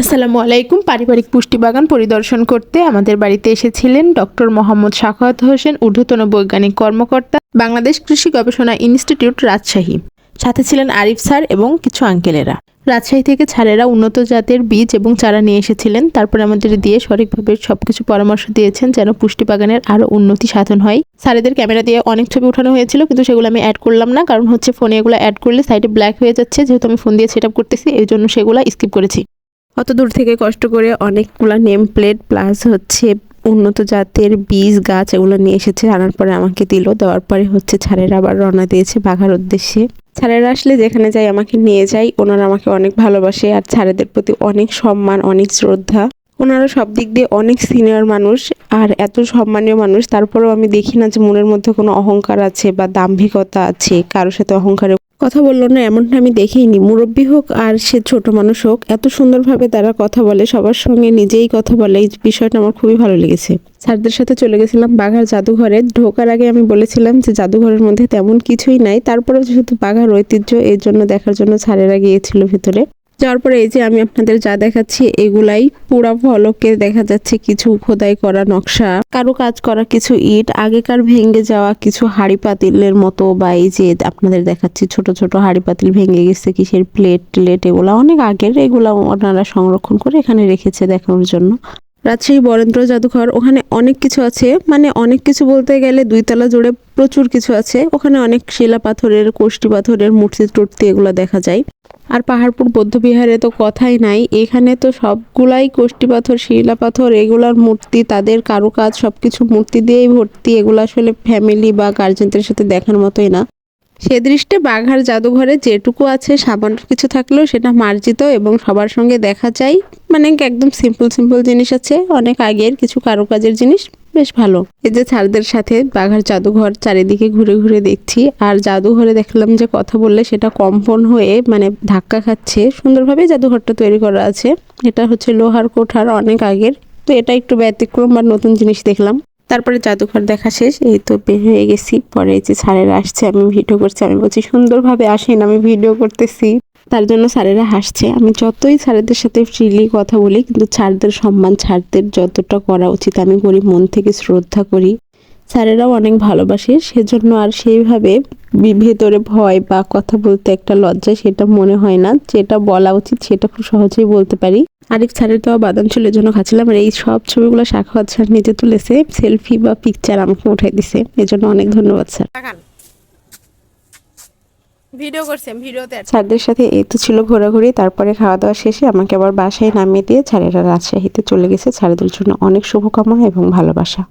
আসসালামু আলাইকুম। পারিবারিক পুষ্টি বাগান পরিদর্শন করতে আমাদের বাড়িতে এসেছিলেন ডক্টর মোহাম্মদ সাখাওয়াত হোসেন, ঊর্ধ্বতন বৈজ্ঞানিক কর্মকর্তা, বাংলাদেশ কৃষি গবেষণা ইনস্টিটিউট, রাজশাহী। সাথে ছিলেন আরিফ স্যার এবং কিছু আঙ্কেলেরা। রাজশাহী থেকে ছাড়েরা উন্নত জাতের বীজ এবং চারা নিয়ে এসেছিলেন। তারপরে আমাদের দিয়ে সঠিকভাবে সবকিছু পরামর্শ দিয়েছেন যেন পুষ্টি বাগানের আরও উন্নতি সাধন হয়। স্যারেদের ক্যামেরা দিয়ে অনেক ছবি উঠানো হয়েছিল, কিন্তু সেগুলো আমি অ্যাড করলাম না, কারণ হচ্ছে ফোনে এগুলো অ্যাড করলে সাইডে ব্ল্যাক হয়ে যাচ্ছে, যেহেতু আমি ফোন দিয়ে সেট আপ করতেছি, এই জন্য সেগুলো স্কিপ করেছি। অত দূর থেকে কষ্ট করে অনেকগুলো নেম প্লেট প্লাস হচ্ছে উন্নত জাতের বীজ গাছ এগুলো নিয়ে এসেছে। আনার পরে আমাকে দিল, দেওয়ার পরে হচ্ছে ছাড়েরা আবার রওনা দিয়েছে বাঘার উদ্দেশ্যে। ছাড়েরা আসলে যেখানে যাই আমাকে নিয়ে যায়। ওনারা আমাকে অনেক ভালোবাসে আর ছাড়েদের প্রতি অনেক সম্মান, অনেক শ্রদ্ধা। ওনারা সব দিক দিয়ে অনেক সিনিয়র মানুষ আর এত সম্মানীয় মানুষ। তারপরেও আমি দেখি না যে মনের মধ্যে কোনো অহংকার আছে বা দাম্ভিকতা আছে, কারোর সাথে অহংকারে কথা বললো না এমনটা আমি দেখিনি। মুরব্বী হোক আর সে ছোট মানুষ হোক, এত সুন্দরভাবে তারা কথা বলে, সবার সঙ্গে নিজেই কথা বলে, এই বিষয়টা আমার খুবই ভালো লেগেছে। স্যারদের সাথে চলে গেছিলাম বাঘার জাদুঘরে। ঢোকার আগে আমি বলেছিলাম যে জাদুঘরের মধ্যে তেমন কিছুই নাই, তারপরেও যেহেতু বাঘার ঐতিহ্য এর জন্য দেখার জন্য স্যারেরা গিয়েছিল ভিতরে। যাওয়ার পরে এই যে আমি আপনাদের যা দেখাচ্ছি এগুলাই পুরা ফলকে দেখা যাচ্ছে কিছু খোদাই করা নকশা, কারো কাজ করা কিছু ইট, আগেকার ভেঙে যাওয়া কিছু হাড়ি পাতিলের মতো, বা এই যে আপনাদের দেখাচ্ছি ছোট ছোট হাড়ি পাতিল ভেঙে গেছে, কিসের প্লেট টেলেট, এগুলা অনেক আগের, এগুলা ওনারা সংরক্ষণ করে এখানে রেখেছে দেখানোর জন্য। রাজশাহী বরেন্দ্র জাদুঘর, ওখানে অনেক কিছু আছে, মানে অনেক কিছু বলতে গেলে 2 তলা জুড়ে প্রচুর কিছু আছে। ওখানে অনেক শিলা পাথরের, কোষ্টি পাথরের মূর্তি টুর্তি এগুলো দেখা যায়। আর পাহাড়পুর বৌদ্ধবিহারে তো কথাই নাই, এখানে তো সবগুলাই কোষ্টি পাথর, শিলা পাথর, এগুলার মূর্তি, তাদের কারুকাজ সবকিছু মূর্তি দিয়েই ভর্তি। এগুলো আসলে ফ্যামিলি বা গার্জেনদের সাথে দেখার মতোই না। সে দৃষ্টে বাঘার জাদুঘরে যেটুকু আছে সামান্য কিছু থাকলেও সেটা মার্জিত এবং সবার সঙ্গে দেখা যায়। মানে একদম সিম্পল সিম্পল জিনিস আছে, অনেক আগের কিছু কারুকাজের জিনিস, বেশ ভালো। এই যে ছাড়দের সাথে বাঘার জাদুঘর চারিদিকে ঘুরে ঘুরে দেখছি। আর জাদুঘরে দেখলাম যে কথা বললে সেটা কম্পন হয়ে মানে ধাক্কা খাচ্ছে। সুন্দরভাবে জাদুঘরটা তৈরি করা আছে। এটা হচ্ছে লোহার কোঠার, অনেক আগের, তো এটা একটু ব্যতিক্রম বা নতুন জিনিস দেখলাম। তারপরে জাদুঘর দেখা শেষ, এই তো বের হয়ে গেছি। পরে এই যে স্যারেরা আসছে, আমি ভিডিও করছি, আমি বলছি সুন্দরভাবে আসেন, আমি ভিডিও করতেছি। তার জন্য স্যারেরা হাসছে। আমি যতই স্যারেদের সাথে ফ্রিলি কথা বলি, কিন্তু স্যারদের সম্মান, স্যারদের যতটা করা উচিত আমি করি, মন থেকে শ্রদ্ধা করি। স্যারেরাও অনেক ভালোবাসে, সেজন্য আর সেইভাবে ভেতরে ভয় বা কথা বলতে একটা লজ্জা সেটা মনে হয় না। যেটা বলা উচিত সেটা খুব সহজেই বলতে পারি। আরেক স্যারের দেওয়া বাদাম ছিল, এর জন্য খাচ্ছিলাম। আর এই সব ছবিগুলো সাখাওয়াত স্যার নিজে তুলেছে, সেলফি বা পিকচার আমাকে উঠাই দিছে, এজন্য অনেক ধন্যবাদ স্যার। ভিডিও করছেন, ভিডিওতে স্যারদের সাথে এই তো ছিল ঘোরাঘুরি। তারপরে খাওয়া দাওয়া শেষে আমাকে আবার বাসায় নামিয়ে দিয়ে স্যারেরা রাজশাহীতে চলে গেছে। স্যারেদের জন্য অনেক শুভকামনা এবং ভালোবাসা।